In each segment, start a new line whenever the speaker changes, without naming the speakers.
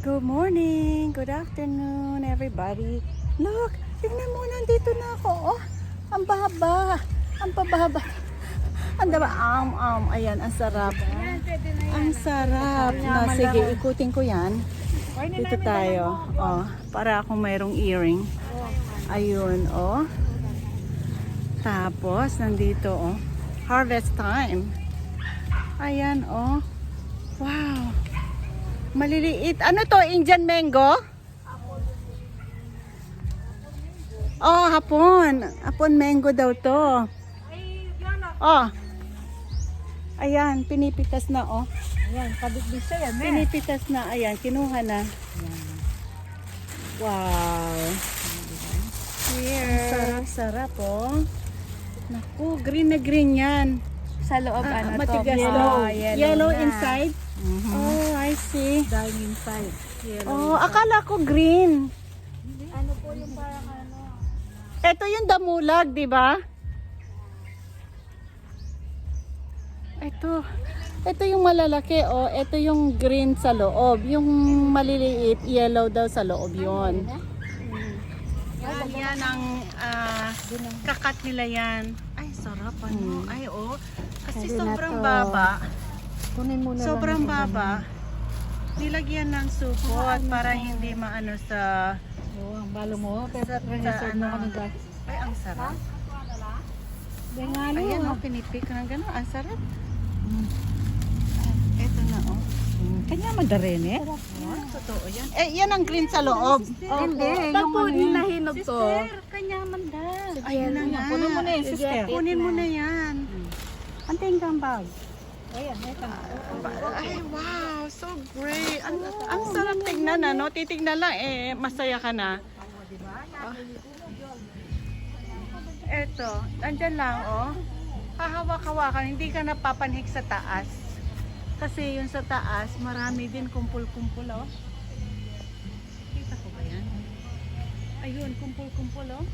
Good morning, good afternoon everybody. Look, tingnan mo, nandito na ako. Oh, ang baba, ang pababa. Ang daba, ayan, ang sarap. Ang sarap. Na, sige, ikutin ko yan. Dito tayo. Oh, para akong mayroong earring. Ayun, oh. Tapos, nandito, oh. Harvest time. Ayan, oh. Wow. Maliliit. Ano to? Indian mango? Oh, hapon. Hapon mango daw to. Oh. Ayan, pinipitas na, oh.
Ayan, kabit-bit siya yan,
Pinipitas na. Ayan, kinuha na. Wow. Here. Sarap-sarap, oh. Naku, green na green yan.
Sa loob, ano to?
Matigas
Yellow.
to. Yellow
na.
inside? Oh, I see.
Dying inside. Yellow.
Oh, akala ko green.
Ano po yung parang ano?
Ito yung damulag, di ba? Ito yung malalaki, oh. Ito yung green sa loob. Yung maliliit, yellow daw sa loob yon. Yan ang kakat nila yan. Ay, sarap ano. Ay, oh. Kasi
Pwede na
sobrang
to.
baba.
Kunin mo na
Sobrang
lang.
baba. Nilagyan ng supot para hindi maano sa...
Oo, ang balo mo. Pero
Sa
reserve
ano.
mo kami gas.
Ay, ang sarap.
Bengalo.
Ayan, oh, pinipik ng gano'n. Ang sarap. Ito na, oh.
Kanya madarin eh.
Yan, totoo yan. Eh, yan ang green sa loob.
Hindi,
Pag
yung
po
ano
nila
yun.
hinog to. Kanya manda. Ayun na nga.
Kunin mo na yun, sister.
Kunin mo na yan.
Anting kang bag. Ayan, ito.
Ay, wow. So great. Ang sarap tignan, ano? Titignan lang, eh, masaya ka na. Eto, nandyan lang, oh. Hahawak-hawakan, hindi ka napapanhik sa taas. Kasi yung sa taas, marami din kumpul-kumpul, oh. Kita ko ba yan? Ayun, kumpul-kumpul, oh.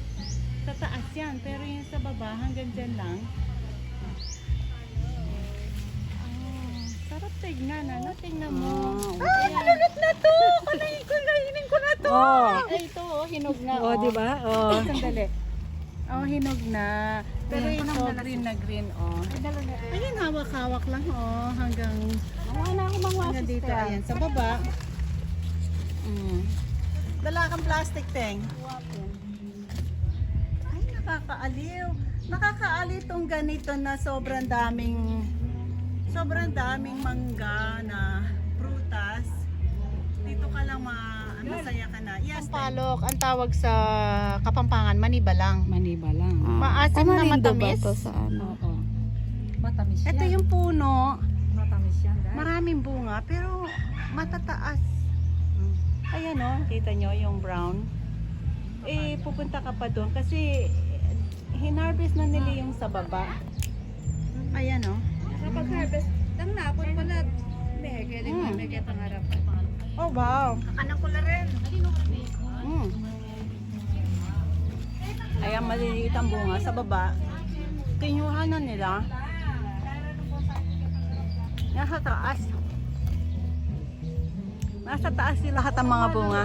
Sa taas yan, pero yung sa baba, hanggang dyan lang. Oh, sarap tignan, ano? Tignan mo. Ay, malunod na to! Kainin ko na to!
Oh.
Ay, ito, oh, hinog na,
Oh, di ba? Oh.
Sandali. Oh, hinog na. Pero
Ayan,
ito, green na green, oh. Ayun, hawak-hawak lang, oh. Hanggang
Wala akong mga
dito, ayan. Sa baba. Dala kang plastic, Teng. Ay, nakakaaliw. Nakakaaliw tong ganito na sobrang daming mangga na prutas. Dito ka lang masaya ka na. Yes, palok. Ang tawag sa Kapampangan, manibalang.
Manibalang.
Maasim na matamis.
sa ano? Oo. Matamis yan.
Ito yung puno.
Matamis yan, guys.
Maraming bunga, pero matataas. Ayan, oh, kita nyo yung brown. Eh, pupunta ka pa doon kasi hinarvest na nila yung sa baba. Ayan, oh.
Kapag harvest, ang napon pala, may pangarapan.
Oh, wow.
Anong ko rin.
Ayan, maliliit ang bunga sa baba. Kinuha na nila. Nasa taas. Nasa taas yung lahat ng mga bunga.